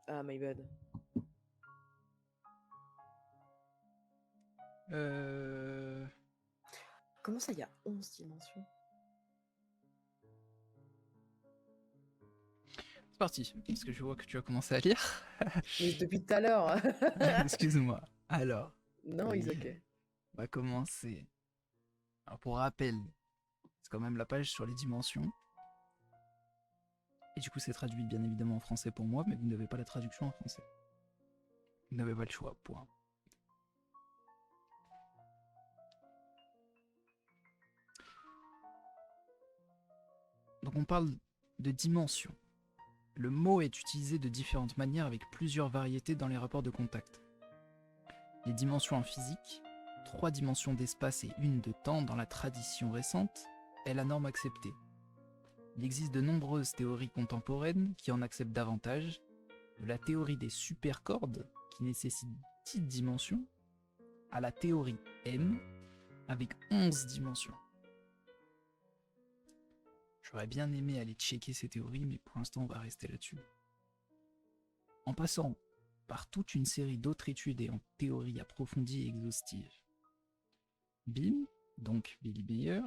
Ah, my bad. Comment ça, il y a 11 dimensions? C'est parti, parce que je vois que tu as commencé à lire. Mais depuis tout à l'heure. Excuse-moi. Alors, Non, oui, it's okay. on va commencer. Alors, pour rappel, c'est quand même la page sur les dimensions. Et du coup, c'est traduit bien évidemment en français pour moi, mais vous n'avez pas la traduction en français. Vous n'avez pas le choix, point. Donc on parle de dimension. Le mot est utilisé de différentes manières avec plusieurs variétés dans les rapports de contact. Les dimensions en physique, 3 dimensions d'espace et 1 de temps dans la tradition récente, est la norme acceptée. Il existe de nombreuses théories contemporaines qui en acceptent davantage, de la théorie des supercordes qui nécessite 10 dimensions, à la théorie M avec 11 dimensions. J'aurais bien aimé aller checker ces théories, mais pour l'instant on va rester là-dessus. En passant par toute une série d'autres études et en théories approfondies et exhaustives. Bill, donc Billy Meyer,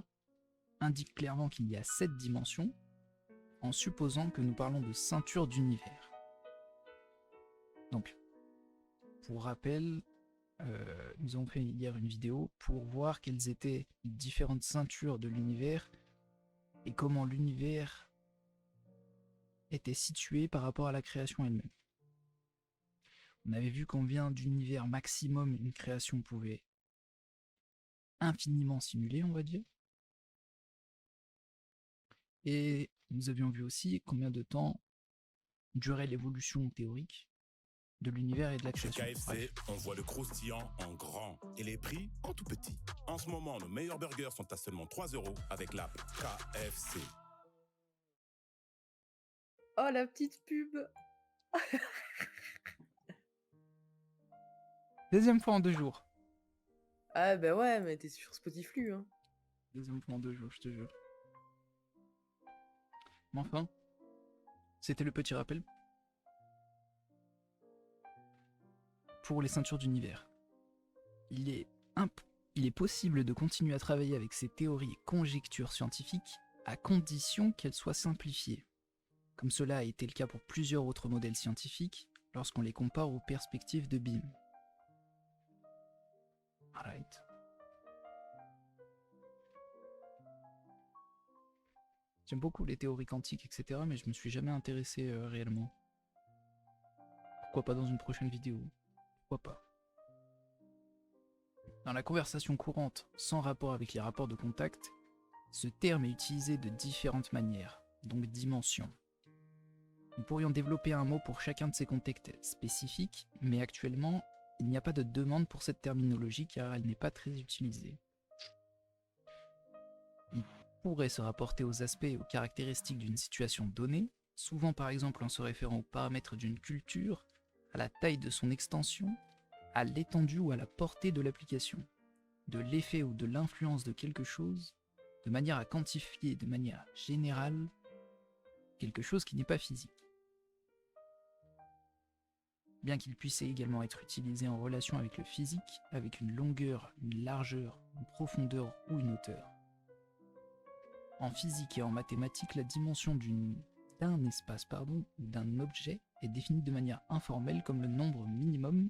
indique clairement qu'il y a 7 dimensions, en supposant que nous parlons de ceinture d'univers. Donc, pour rappel, nous avons fait hier une vidéo pour voir quelles étaient les différentes ceintures de l'univers et comment l'univers était situé par rapport à la création elle-même. On avait vu combien d'univers maximum une création pouvait infiniment simuler, on va dire. Et nous avions vu aussi combien de temps durait l'évolution théorique de l'univers et de la Chez création. KFC, on voit le croustillant en grand et les prix en tout petit. En ce moment, nos meilleurs burgers sont à seulement 3 € avec l'app KFC. Oh, la petite pub. Deuxième fois en 2 jours. Ah, bah ouais, mais t'es sur Spotify, hein. Deuxième fois en 2 jours, je te jure. Mais enfin, c'était le petit rappel pour les ceintures d'univers. Il est possible de continuer à travailler avec ces théories et conjectures scientifiques à condition qu'elles soient simplifiées, comme cela a été le cas pour plusieurs autres modèles scientifiques lorsqu'on les compare aux perspectives de Beam. Alright. J'aime beaucoup les théories quantiques, etc., mais je me suis jamais intéressé réellement. Pourquoi pas dans une prochaine vidéo? Pourquoi pas? Dans la conversation courante, sans rapport avec les rapports de contact, ce terme est utilisé de différentes manières, donc dimensions. Nous pourrions développer un mot pour chacun de ces contextes spécifiques, mais actuellement, il n'y a pas de demande pour cette terminologie car elle n'est pas très utilisée. Il pourrait se rapporter aux aspects et aux caractéristiques d'une situation donnée, souvent par exemple en se référant aux paramètres d'une culture, à la taille de son extension, à l'étendue ou à la portée de l'application, de l'effet ou de l'influence de quelque chose, de manière à quantifier de manière générale quelque chose qui n'est pas physique. Bien qu'il puisse également être utilisé en relation avec le physique, avec une longueur, une largeur, une profondeur ou une hauteur. En physique et en mathématiques, la dimension d'un espace ou d'un objet est définie de manière informelle comme le nombre minimum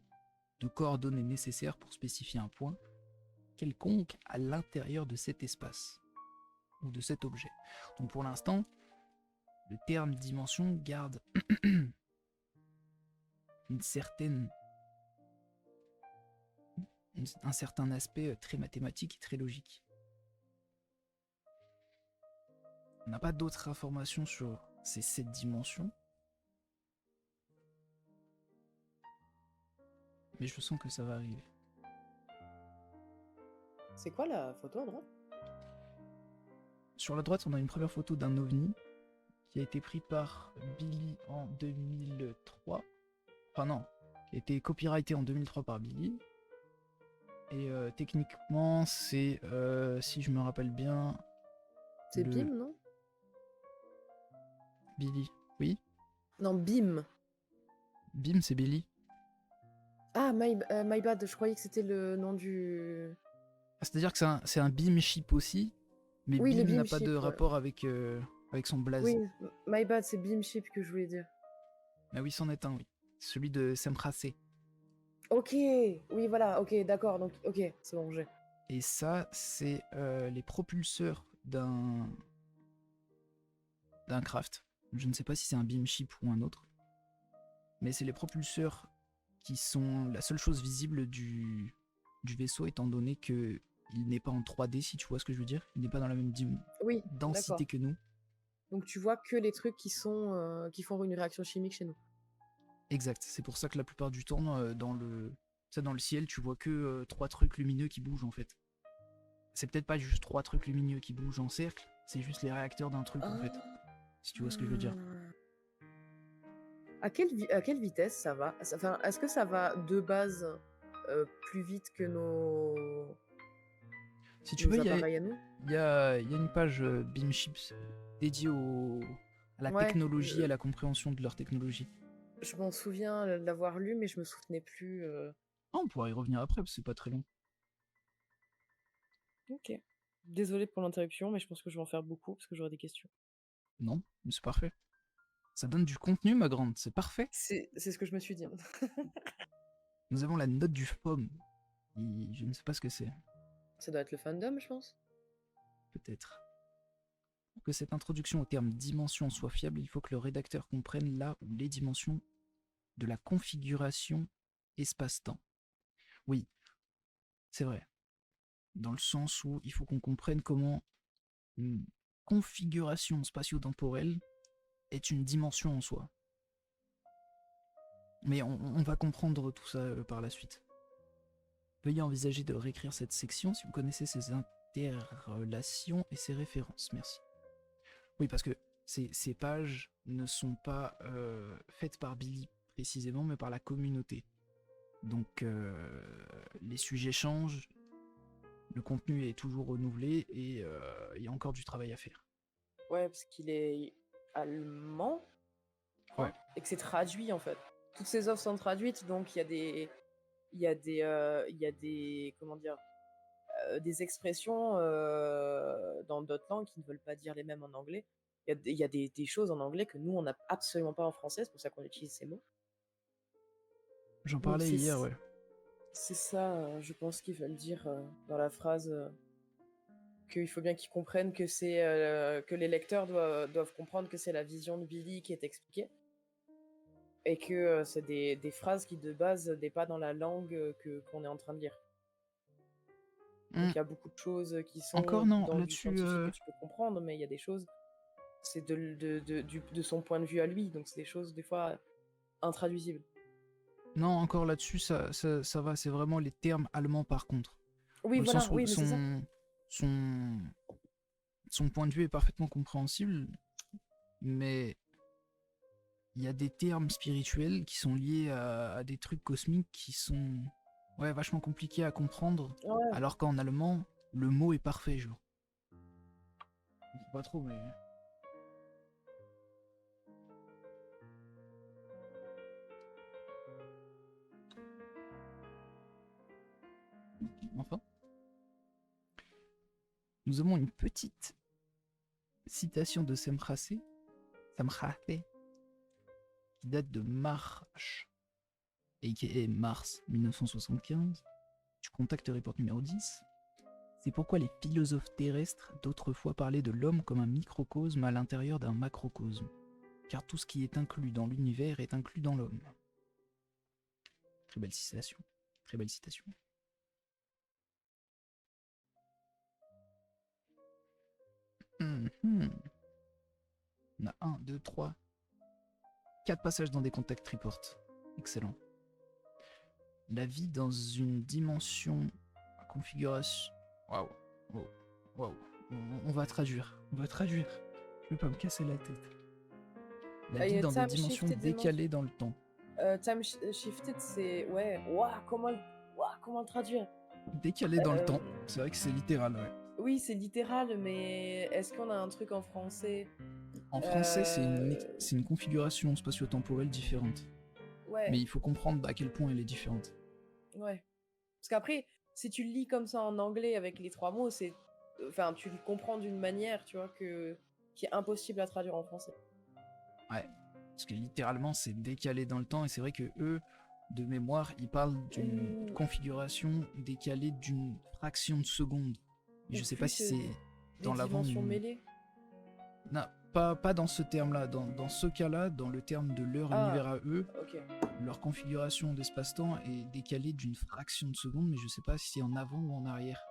de coordonnées nécessaires pour spécifier un point quelconque à l'intérieur de cet espace ou de cet objet. Donc pour l'instant, le terme dimension garde un certain aspect très mathématique et très logique. On n'a pas d'autres informations sur ces 7 dimensions, mais je sens que ça va arriver. C'est quoi la photo à droite? Sur la droite, on a une première photo d'un ovni qui a été pris par Billy en 2003. Enfin non, qui a été copyrighté en 2003 par Billy. Et techniquement, c'est, si je me rappelle bien... C'est Bim, non? Billy, oui. Non, Bim. Bim, c'est Billy. Ah, my bad, je croyais que c'était le nom du... Ah, c'est-à-dire que c'est un beam ship aussi, mais Oui, le Bim n'a Beam pas de Ship, ouais. rapport avec son blaze. Oui, my bad, c'est Beam Ship que je voulais dire. Ah oui, c'en est un, oui. Celui de Semprase. Ok, oui, voilà, ok, d'accord, donc, ok, c'est bon, j'ai. Et ça, c'est les propulseurs d'un craft. Je ne sais pas si c'est un beam ship ou un autre, mais c'est les propulseurs qui sont la seule chose visible du vaisseau, étant donné que il n'est pas en 3D, si tu vois ce que je veux dire. Il n'est pas dans la même Oui, densité d'accord. que nous. Donc tu vois que les trucs qui font une réaction chimique chez nous. Exact. C'est pour ça que la plupart du temps, dans le ciel, tu vois que 3 trucs lumineux qui bougent en fait. C'est peut-être pas juste 3 trucs lumineux qui bougent en cercle, c'est juste les réacteurs d'un truc en fait. Ah. Si tu vois ce que je veux dire. À quelle vitesse ça va? Enfin, est-ce que ça va de base plus vite que Si tu veux, nos il y a, appareils à nous? il y a une page Beamships dédiée à la Ouais, technologie, à la compréhension de leur technologie. je m'en souviens de l'avoir lu, mais je me souvenais plus. Ah, on pourra y revenir après, parce que c'est pas très long. Ok. Désolée pour l'interruption, mais je pense que je vais en faire beaucoup parce que j'aurai des questions. Non, mais c'est parfait. Ça donne du contenu, ma grande, c'est parfait. C'est ce que je me suis dit. Nous avons la note du FOM. Je ne sais pas ce que c'est, Ça doit être le fandom, je pense. peut-être. Pour que cette introduction au terme dimension soit fiable, il faut que le rédacteur comprenne là où les dimensions de la configuration espace-temps. Oui, c'est vrai. Dans le sens où il faut qu'on comprenne comment une configuration spatio-temporelle est une dimension en soi. Mais on va comprendre tout ça par la suite. Veuillez envisager de réécrire cette section si vous connaissez ces interrelations et ces références. Merci. Oui, parce que ces pages ne sont pas faites par Billy précisément, mais par la communauté. Donc les sujets changent, le contenu est toujours renouvelé et il y a encore du travail à faire. Ouais, parce qu'il est allemand, je Ouais. crois, et que c'est traduit en fait. Toutes ces offres sont traduites, donc il y a des, comment dire, des expressions dans d'autres langues qui ne veulent pas dire les mêmes en anglais. Il y a des choses en anglais que nous, on n'a absolument pas en français, c'est pour ça qu'on utilise ces mots. J'en Donc parlais hier, ouais. c'est ça, je pense qu'ils veulent dire dans la phrase qu'il faut bien qu'ils comprennent que que les lecteurs doivent comprendre que c'est la vision de Billy qui est expliquée et que c'est des phrases qui de base n'est pas dans la langue qu'on est en train de lire. Donc il y a beaucoup de choses qui Encore sont non, dans du là-dessus, scientifique que tu peux comprendre, mais il y a des choses, c'est de son point de vue à lui, donc c'est des choses des fois intraduisibles. non, encore là-dessus, ça va, c'est vraiment les termes allemands par contre. Oui, Dans le voilà, sens où oui, mais c'est ça. son, son point de vue est parfaitement compréhensible, mais il y a des termes spirituels qui sont liés à des trucs cosmiques qui sont ouais, vachement compliqués à comprendre, Ouais. alors qu'en allemand, le mot est parfait, genre. Je sais pas trop, mais... Enfin. Nous avons une petite citation de Semprase, qui date de March, a.k.a. Mars 1975, du Contact Report numéro 10. C'est pourquoi les philosophes terrestres d'autrefois parlaient de l'homme comme un microcosme à l'intérieur d'un macrocosme, car tout ce qui est inclus dans l'univers est inclus dans l'homme. Très belle citation. Très belle citation. On a 1, 2, 3, 4 passages dans des Contact Reports. Excellent. La vie dans une dimension configuration. Waouh. Waouh. On va traduire. On va traduire. Je vais pas me casser la tête. La vie dans des dimensions décalées dans le temps. Time shifted, c'est. Ouais. Comment le traduire? Décalé dans le temps. C'est vrai que c'est littéral, ouais. Oui, c'est littéral, mais est-ce qu'on a un truc en français En français, c'est une configuration spatio-temporelle différente. Ouais. Mais il faut comprendre à quel point elle est différente. Ouais. Parce qu'après, si tu le lis comme ça en anglais avec les 3 mots, c'est... Enfin, tu le comprends d'une manière, tu vois, qui est impossible à traduire en français. Ouais. Parce que littéralement, c'est décalé dans le temps. Et c'est vrai que eux, de mémoire, ils parlent d'une configuration décalée d'une fraction de seconde. Et je sais pas si c'est dans l'avant... Des dimensions mêlées. Non, pas dans ce terme-là. Dans ce cas-là, dans le terme de leur univers à eux, Ok. leur configuration d'espace-temps est décalée d'une fraction de seconde, mais je sais pas si c'est en avant ou en arrière.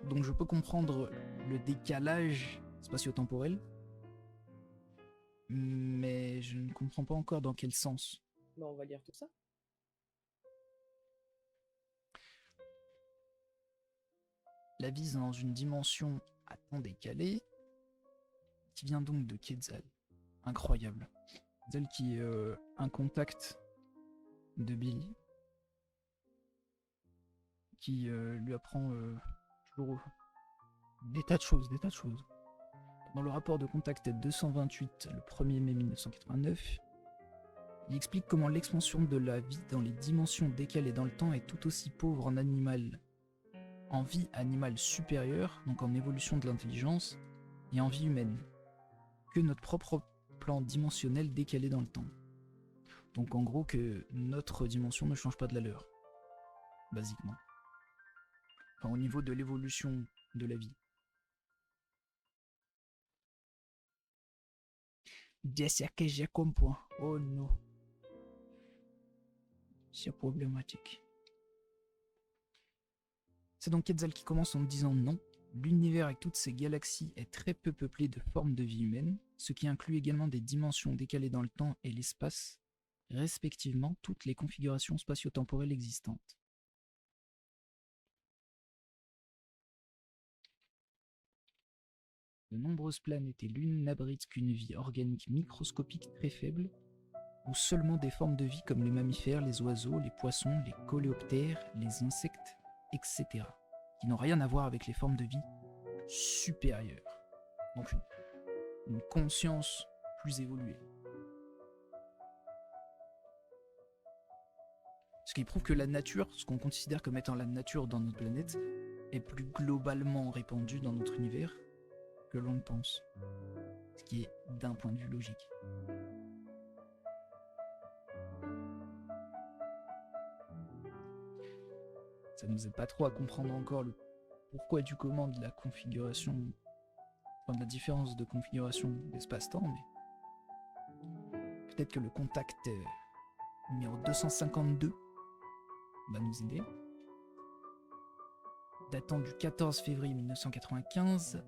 Donc je peux comprendre le décalage spatio-temporel, mais je ne comprends pas encore dans quel sens. Bah, on va lire tout ça. La vie dans une dimension à temps décalé, qui vient donc de Quetzal. Incroyable. Quetzal qui est un contact de Billy, qui lui apprend toujours des tas de choses. Dans le rapport de contact 228, le 1er mai 1989, il explique comment l'expansion de la vie dans les dimensions décalées dans le temps est tout aussi pauvre en vie animale supérieure, donc en évolution de l'intelligence, et en vie humaine, que notre propre plan dimensionnel décalé dans le temps. Donc en gros que notre dimension ne change pas de la leur, basiquement. Enfin, au niveau de l'évolution de la vie. C'est que je comprends. Oh non. C'est problématique. C'est donc Quetzal qui commence en disant non. L'univers avec toutes ses galaxies est très peu peuplé de formes de vie humaine, ce qui inclut également des dimensions décalées dans le temps et l'espace, respectivement toutes les configurations spatio-temporelles existantes. De nombreuses planètes et lunes n'abritent qu'une vie organique microscopique très faible, ou seulement des formes de vie comme les mammifères, les oiseaux, les poissons, les coléoptères, les insectes, etc., qui n'ont rien à voir avec les formes de vie supérieures. Donc une conscience plus évoluée. Ce qui prouve que la nature, ce qu'on considère comme étant la nature dans notre planète, est plus globalement répandue dans notre univers que l'on le pense. Ce qui est d'un point de vue logique. Ça nous aide pas trop à comprendre encore le pourquoi du comment de la configuration, enfin de la différence de configuration d'espace-temps, mais peut-être que le contact numéro 252 va nous aider. Datant du 14 février 1995,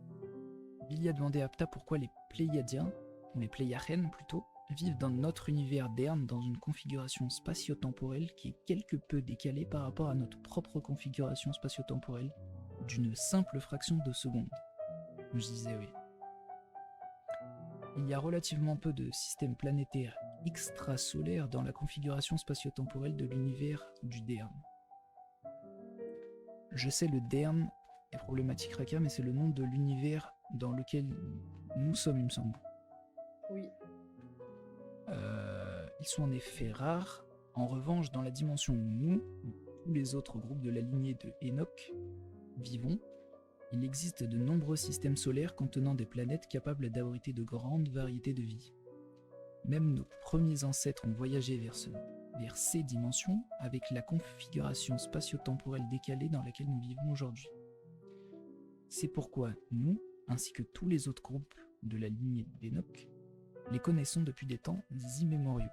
Billy a demandé à Ptah pourquoi les Pléiadiens, ou les Pléiarènes plutôt, vivent dans notre univers d'Erne dans une configuration spatio-temporelle qui est quelque peu décalée par rapport à notre propre configuration spatio-temporelle d'une simple fraction de seconde. Je disais oui. Il y a relativement peu de systèmes planétaires extrasolaires dans la configuration spatio-temporelle de l'univers du Dern. Je sais le Dern est problématique Raka, mais c'est le nom de l'univers dans lequel nous sommes, il me semble. Oui. Ils sont en effet rares. En revanche, dans la dimension où nous, ou tous les autres groupes de la lignée de Enoch, vivons, il existe de nombreux systèmes solaires contenant des planètes capables d'abriter de grandes variétés de vie. Même nos premiers ancêtres ont voyagé vers ces dimensions avec la configuration spatio-temporelle décalée dans laquelle nous vivons aujourd'hui. C'est pourquoi nous, ainsi que tous les autres groupes de la lignée d'Enoch, les connaissons depuis des temps immémoriaux.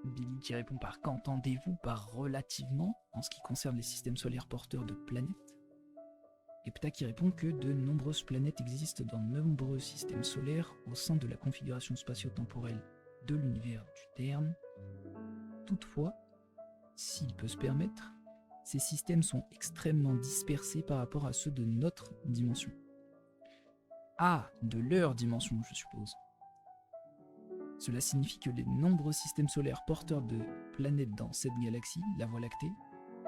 Billy qui répond par qu'entendez-vous par relativement en ce qui concerne les systèmes solaires porteurs de planètes. Et Ptah qui répond que de nombreuses planètes existent dans de nombreux systèmes solaires au sein de la configuration spatio-temporelle de l'univers du Dern. Toutefois, s'il peut se permettre, ces systèmes sont extrêmement dispersés par rapport à ceux de notre dimension. Ah, de leur dimension, je suppose. Cela signifie que les nombreux systèmes solaires porteurs de planètes dans cette galaxie, la Voie lactée,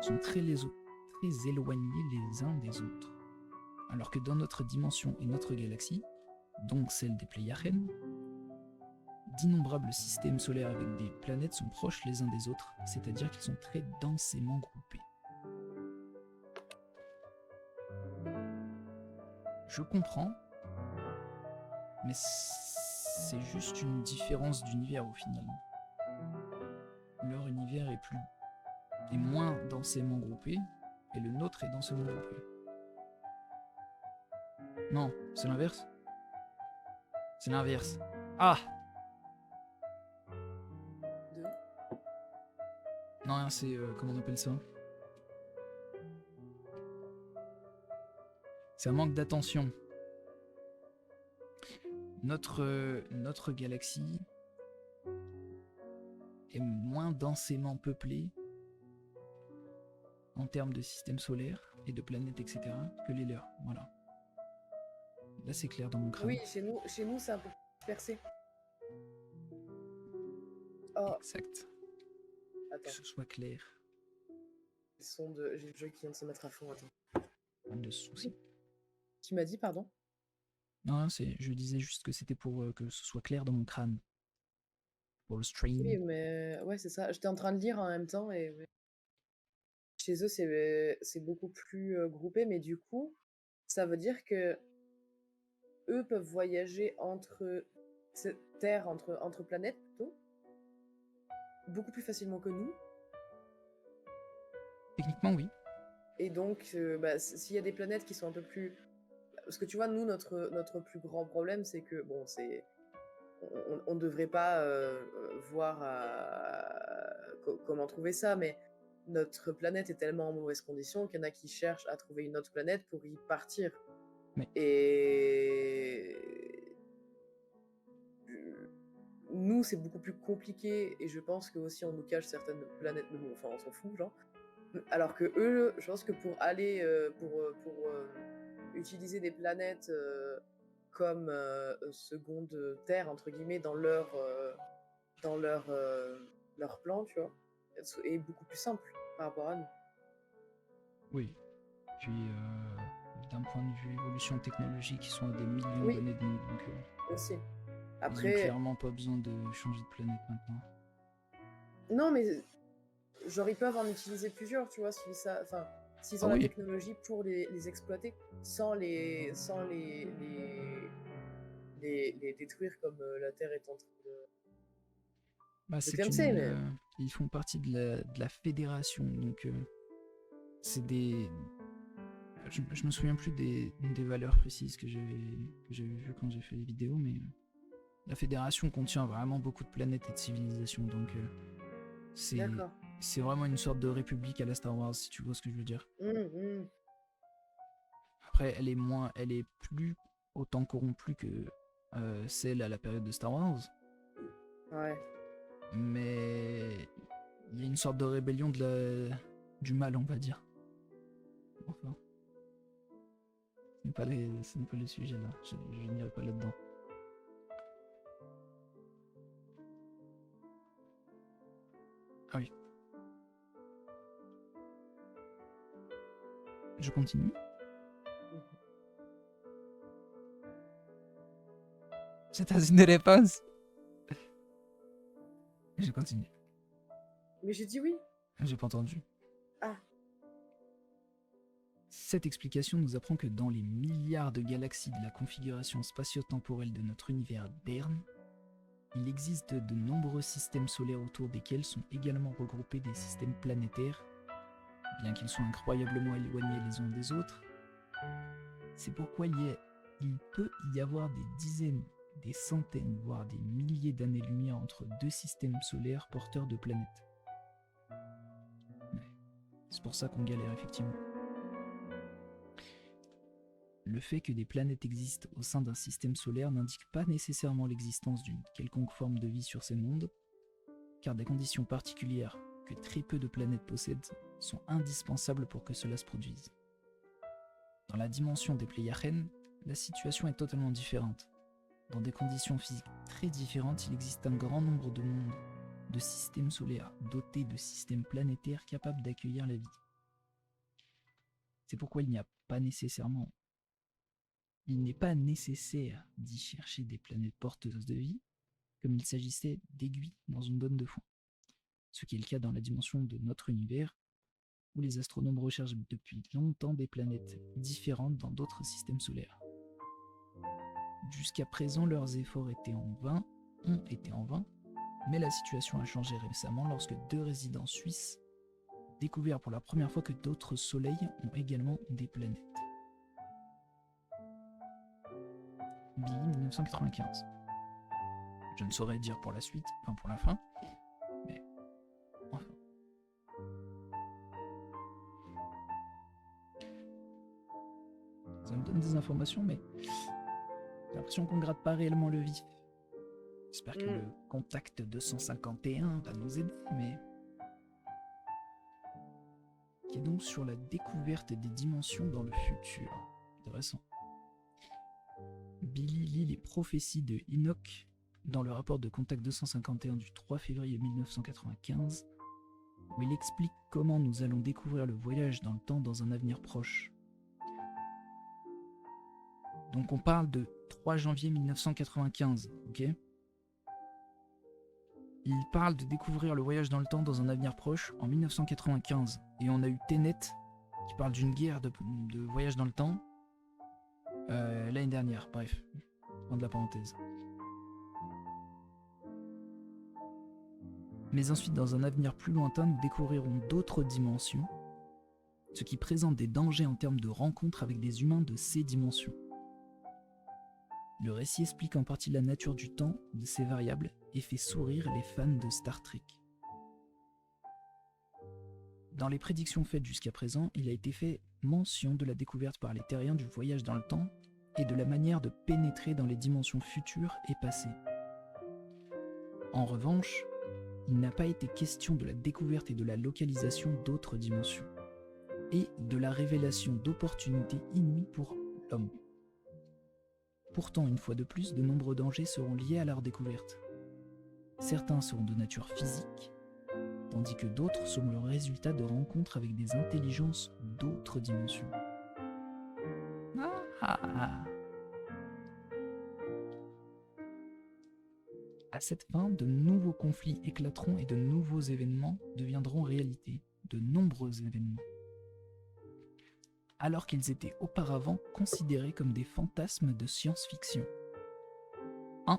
sont très éloignés les uns des autres. Alors que dans notre dimension et notre galaxie, donc celle des Pléiades, d'innombrables systèmes solaires avec des planètes sont proches les uns des autres, c'est-à-dire qu'ils sont très densément groupés. Je comprends, mais c'est juste une différence d'univers au final. Leur univers est moins densément groupé, et le nôtre est densément groupé. Non, c'est l'inverse. C'est l'inverse. Ah! Non, rien, c'est... comment on appelle ça? C'est un manque d'attention. Notre galaxie est moins densément peuplée en termes de système solaire et de planètes, etc. que les leurs. Voilà. Là, c'est clair dans mon crâne. Oui, chez nous c'est un peu dispersé. Oh, Exact. Que attends, ce soit clair. j'ai le jeu qui vient de se mettre à fond, attends. Pas de soucis. Tu m'as dit, pardon? Non, je disais juste que c'était pour que ce soit clair dans mon crâne. Pour le stream. Oui, mais ouais, c'est ça. J'étais en train de lire en même temps et ouais. Chez eux, c'est beaucoup plus groupé, mais du coup, ça veut dire que eux peuvent voyager entre Terre, entre planètes plutôt, beaucoup plus facilement que nous. Techniquement, oui. Et donc, s'il y a des planètes qui sont un peu plus... Parce que tu vois, nous, notre plus grand problème, c'est que, bon, on ne devrait pas voir comment trouver ça, mais notre planète est tellement en mauvaise condition qu'il y en a qui cherchent à trouver une autre planète pour y partir. Mais... Et nous, c'est beaucoup plus compliqué, et je pense que aussi on nous cache certaines planètes, mais bon, enfin, on s'en fout, genre. Alors que eux, je pense que pour aller, pour utiliser des planètes comme seconde terre, entre guillemets, dans leur plan, tu vois, est beaucoup plus simple par rapport à nous. Oui. Puis, d'un point de vue évolution technologique, ils sont à des millions d'années de nous, donc aussi. Après, ils ont clairement pas besoin de changer de planète maintenant. Non, mais genre ils peuvent en utiliser plusieurs, tu vois, s'ils ont la technologie pour les exploiter sans les détruire comme la Terre est en train de... Ils font partie de la fédération, donc c'est des... Je me souviens plus des valeurs précises que j'avais vues quand j'ai fait les vidéos, mais la fédération contient vraiment beaucoup de planètes et de civilisations, donc c'est vraiment une sorte de république à la Star Wars, si tu vois ce que je veux dire. Après, elle est plus autant corrompue que celle à la période de Star Wars. Ouais. Mais il y a une sorte de rébellion du mal, on va dire. Enfin, ce n'est pas le sujet là. Je n'irai pas là-dedans. Ah oui. Je continue. C'est une réponse. Je continue. Mais j'ai dit oui. J'ai pas entendu. Ah. Cette explication nous apprend que dans les milliards de galaxies de la configuration spatio-temporelle de notre univers d'Erne, il existe de nombreux systèmes solaires autour desquels sont également regroupés des systèmes planétaires, bien qu'ils soient incroyablement éloignés les uns des autres. C'est pourquoi il peut y avoir des dizaines, des centaines, voire des milliers d'années-lumière entre deux systèmes solaires porteurs de planètes. Ouais. C'est pour ça qu'on galère effectivement. Le fait que des planètes existent au sein d'un système solaire n'indique pas nécessairement l'existence d'une quelconque forme de vie sur ces mondes, car des conditions particulières que très peu de planètes possèdent sont indispensables pour que cela se produise. Dans la dimension des Pléiades, la situation est totalement différente. dans des conditions physiques très différentes, il existe un grand nombre de mondes, de systèmes solaires, dotés de systèmes planétaires capables d'accueillir la vie. C'est pourquoi il n'est pas nécessaire d'y chercher des planètes porteuses de vie, comme il s'agissait d'aiguilles dans une bonne de foin. Ce qui est le cas dans la dimension de notre univers, où les astronomes recherchent depuis longtemps des planètes différentes dans d'autres systèmes solaires. Jusqu'à présent, leurs efforts ont été en vain, mais la situation a changé récemment lorsque 2 résidents suisses ont découvert pour la première fois que d'autres soleils ont également des planètes. Billy 1995. Je ne saurais dire pour la suite, enfin pour la fin, mais enfin. Ça me donne des informations, mais j'ai l'impression qu'on ne gratte pas réellement le vif. J'espère que le contact 251 va nous aider, mais... qui est donc sur la découverte des dimensions dans le futur. Intéressant. Billy lit les prophéties de Enoch dans le rapport de Contact 251 du 3 février 1995, où il explique comment nous allons découvrir le voyage dans le temps dans un avenir proche. Donc on parle de 3 janvier 1995, ok ? Il parle de découvrir le voyage dans le temps dans un avenir proche en 1995. Et on a eu Tenet qui parle d'une guerre de voyage dans le temps l'année dernière. Bref, fin de la parenthèse. Mais ensuite, dans un avenir plus lointain, nous découvrirons d'autres dimensions, ce qui présente des dangers en termes de rencontres avec des humains de ces dimensions. Le récit explique en partie la nature du temps, de ces variables, et fait sourire les fans de Star Trek. Dans les prédictions faites jusqu'à présent, il a été fait mention de la découverte par les terriens du voyage dans le temps et de la manière de pénétrer dans les dimensions futures et passées. En revanche, il n'a pas été question de la découverte et de la localisation d'autres dimensions, et de la révélation d'opportunités inouïes pour l'homme. Pourtant, une fois de plus, de nombreux dangers seront liés à leur découverte. Certains seront de nature physique, tandis que d'autres seront le résultat de rencontres avec des intelligences d'autres dimensions. À cette fin, de nouveaux conflits éclateront et de nouveaux événements deviendront réalité, de nombreux événements. Alors qu'ils étaient auparavant considérés comme des fantasmes de science-fiction. 1.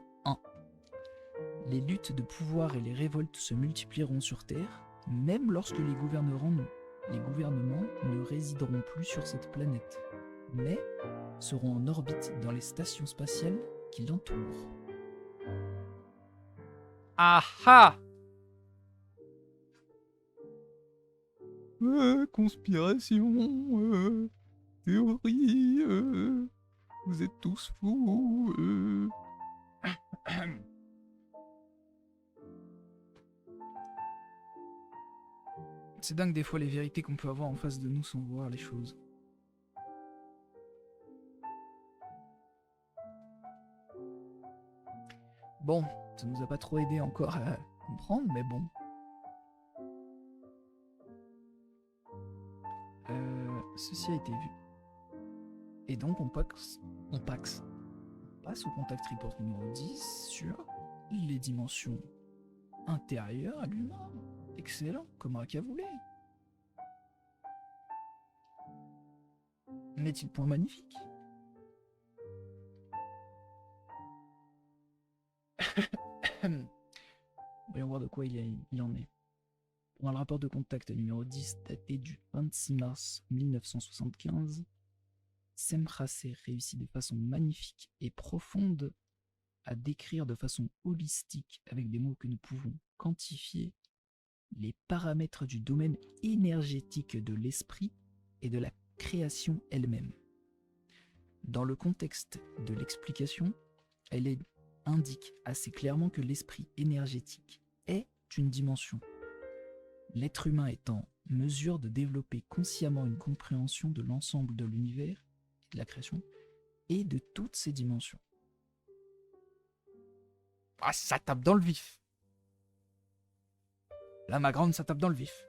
Les luttes de pouvoir et les révoltes se multiplieront sur Terre, même lorsque les gouvernements ne résideront plus sur cette planète, mais seront en orbite dans les stations spatiales qui l'entourent. Ah! Conspiration, théorie, vous êtes tous fous. C'est dingue des fois les vérités qu'on peut avoir en face de nous sans voir les choses. Bon, ça nous a pas trop aidé encore à comprendre, mais bon. Ceci a été vu. Et donc on passe au contact report numéro 10 sur les dimensions intérieures à l'humain. Excellent, comme Raka voulait. N'est-il point magnifique? Voyons voir de quoi il en est. Dans le rapport de contact numéro 10 daté du 26 mars 1975, Semrasé réussit de façon magnifique et profonde à décrire de façon holistique, avec des mots que nous pouvons quantifier, les paramètres du domaine énergétique de l'esprit et de la création elle-même. Dans le contexte de l'explication, elle indique assez clairement que l'esprit énergétique est une dimension. L'être humain est en mesure de développer consciemment une compréhension de l'ensemble de l'univers, de la création, et de toutes ses dimensions. Ah, ça tape dans le vif. Là, ma grande, ça tape dans le vif.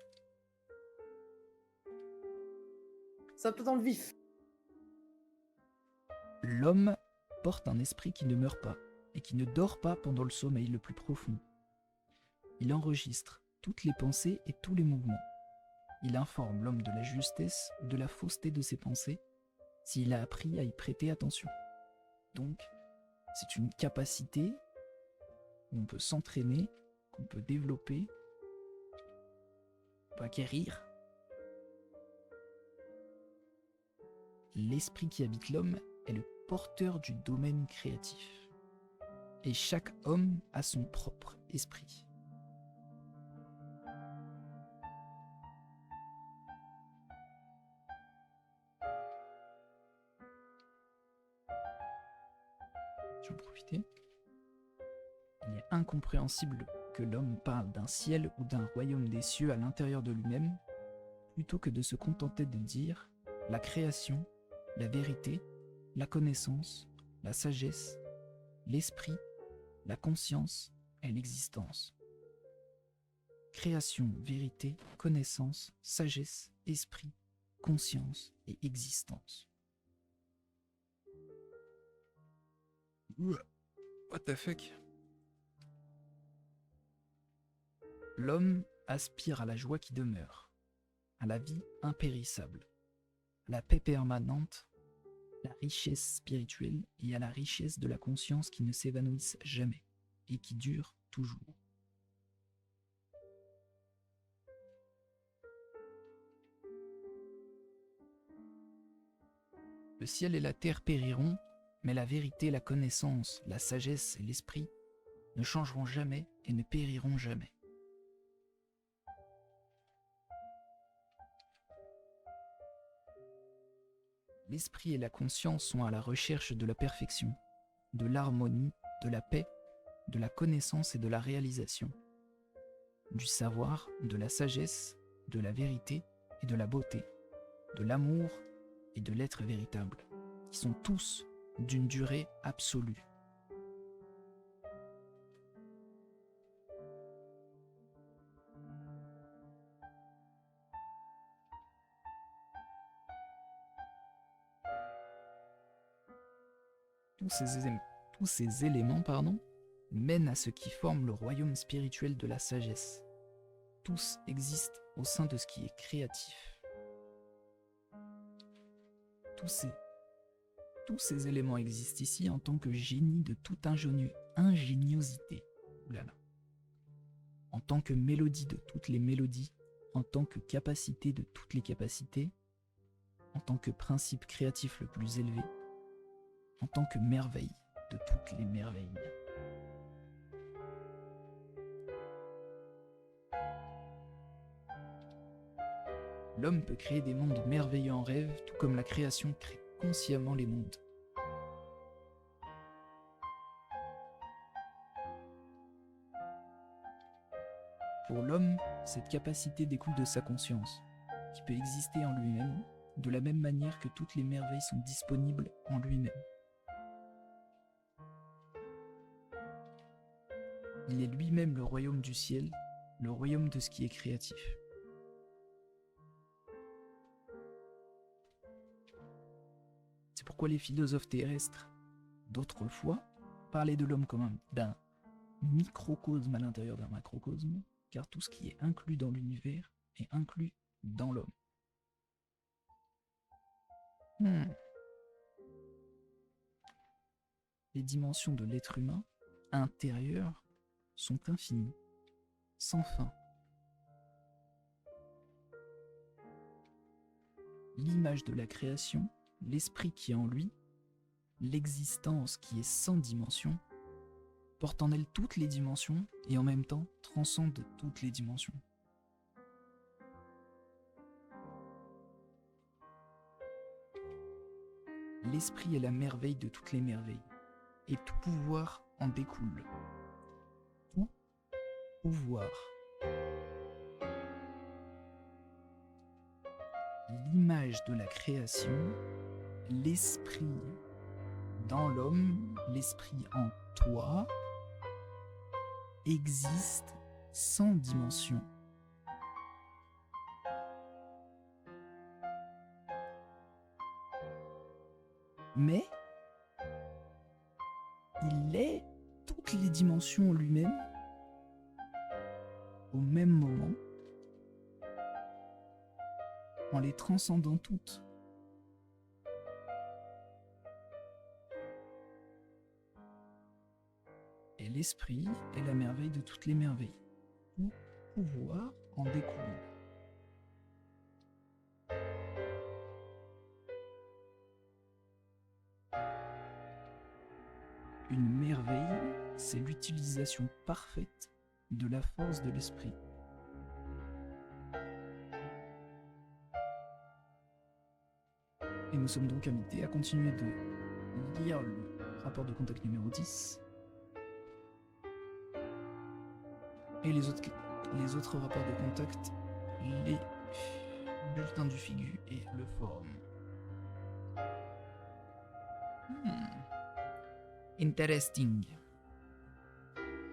Ça peut dans le vif. L'homme porte un esprit qui ne meurt pas et qui ne dort pas pendant le sommeil le plus profond. Il enregistre toutes les pensées et tous les mouvements. Il informe l'homme de la justesse ou de la fausseté de ses pensées s'il a appris à y prêter attention. Donc, c'est une capacité qu'on peut s'entraîner, qu'on peut développer, qu'on peut acquérir. L'esprit qui habite l'homme est le porteur du domaine créatif. Et chaque homme a son propre esprit. Je vais en profiter. Il est incompréhensible que l'homme parle d'un ciel ou d'un royaume des cieux à l'intérieur de lui-même, plutôt que de se contenter de dire la création, la vérité, la connaissance, la sagesse, l'esprit, la conscience et l'existence. Création, vérité, connaissance, sagesse, esprit, conscience et existence. What the fuck? L'homme aspire à la joie qui demeure, à la vie impérissable, à la paix permanente, la richesse spirituelle et à la richesse de la conscience qui ne s'évanouissent jamais et qui durent toujours. Le ciel et la terre périront, mais la vérité, la connaissance, la sagesse et l'esprit ne changeront jamais et ne périront jamais. L'esprit et la conscience sont à la recherche de la perfection, de l'harmonie, de la paix, de la connaissance et de la réalisation, du savoir, de la sagesse, de la vérité et de la beauté, de l'amour et de l'être véritable, qui sont tous d'une durée absolue. Tous ces éléments mènent à ce qui forme le royaume spirituel de la sagesse. Tous existent au sein de ce qui est créatif. Tous ces éléments existent ici en tant que génie de toute ingéniosité. Oulala. En tant que mélodie de toutes les mélodies, en tant que capacité de toutes les capacités, en tant que principe créatif le plus élevé, en tant que merveille de toutes les merveilles. L'homme peut créer des mondes merveilleux en rêve, tout comme la création crée consciemment les mondes. Pour l'homme, cette capacité découle de sa conscience, qui peut exister en lui-même, de la même manière que toutes les merveilles sont disponibles en lui-même. Il est lui-même le royaume du ciel, le royaume de ce qui est créatif. C'est pourquoi les philosophes terrestres d'autrefois parlaient de l'homme comme d'un microcosme à l'intérieur d'un macrocosme, car tout ce qui est inclus dans l'univers est inclus dans l'homme. Les dimensions de l'être humain intérieur sont infinies, sans fin. L'image de la création, l'esprit qui est en lui, l'existence qui est sans dimension, porte en elle toutes les dimensions et en même temps transcende toutes les dimensions. L'esprit est la merveille de toutes les merveilles, et tout pouvoir en découle. Tout pouvoir. L'image de la création, l'esprit dans l'homme, l'esprit en toi, existe sans dimension. Mais il est toutes les dimensions lui-même au même moment, en les transcendant toutes. Et l'esprit est la merveille de toutes les merveilles. Tout pouvoir en découle. Une merveille, c'est l'utilisation parfaite de la force de l'esprit. Et nous sommes donc invités à continuer de lire le rapport de contact numéro 10 et les autres rapports de contact, les bulletins du FIGU et le forum. Interesting.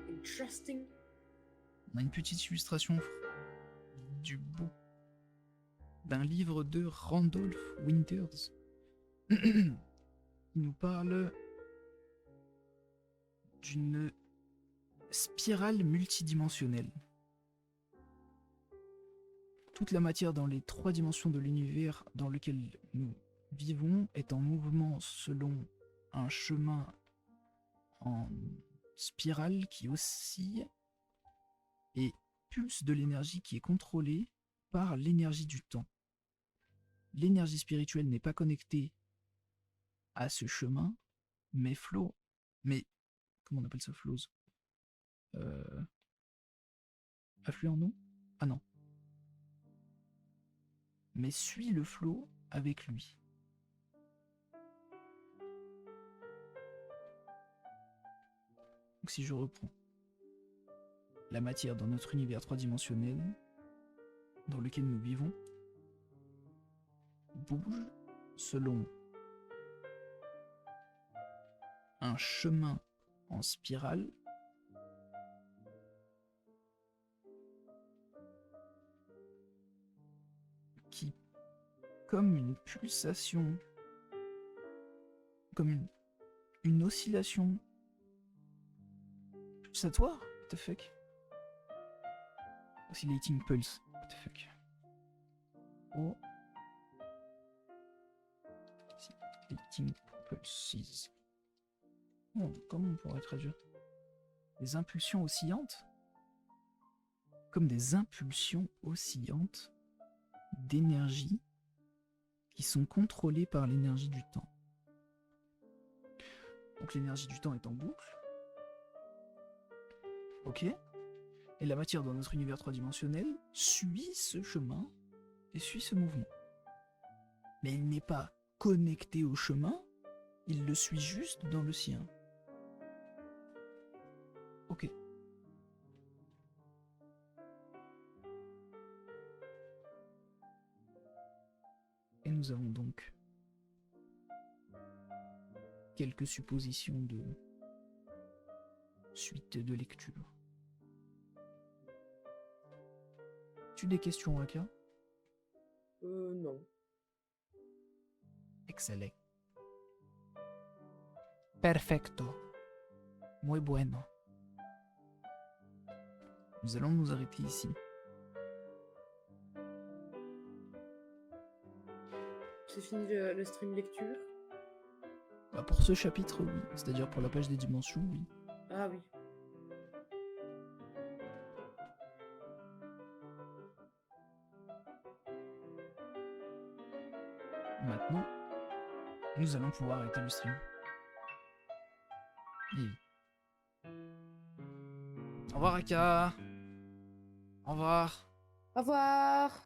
Interesting. On a une petite illustration du bout d'un livre de Randolph Winters. Il nous parle d'une spirale multidimensionnelle. Toute la matière dans les 3 dimensions de l'univers dans lequel nous vivons est en mouvement selon un chemin en spirale qui oscille et pulse de l'énergie qui est contrôlée par l'énergie du temps. L'énergie spirituelle n'est pas connectée à ce chemin, mais comment on appelle ça, flows? Affluent, non? Ah non. Mais suit le flot avec lui. Donc si je reprends la matière dans notre univers 3-dimensionnel dans lequel nous vivons bouge selon un chemin en spirale qui, comme une pulsation, comme une oscillation pulsatoire, what the fuck? Oscillating pulse, what the fuck? Oh. Oscillating pulses. Oh, comment on pourrait traduire? Des impulsions oscillantes? Comme des impulsions oscillantes d'énergie qui sont contrôlées par l'énergie du temps. Donc l'énergie du temps est en boucle. Ok. Et la matière dans notre univers 3-dimensionnel suit ce chemin et suit ce mouvement. Mais il n'est pas connecté au chemin, il le suit juste dans le sien. Ok. Et nous avons donc quelques suppositions de suite de lecture. Tu as des questions, Aka? Non. Excellent. Perfecto. Muy bueno. Nous allons nous arrêter ici. C'est fini le stream lecture? Bah pour ce chapitre, oui. C'est-à-dire pour la page des dimensions, oui. Ah oui. Maintenant, nous allons pouvoir arrêter le stream. Et oui. Au revoir, Aka. Au revoir. Au revoir.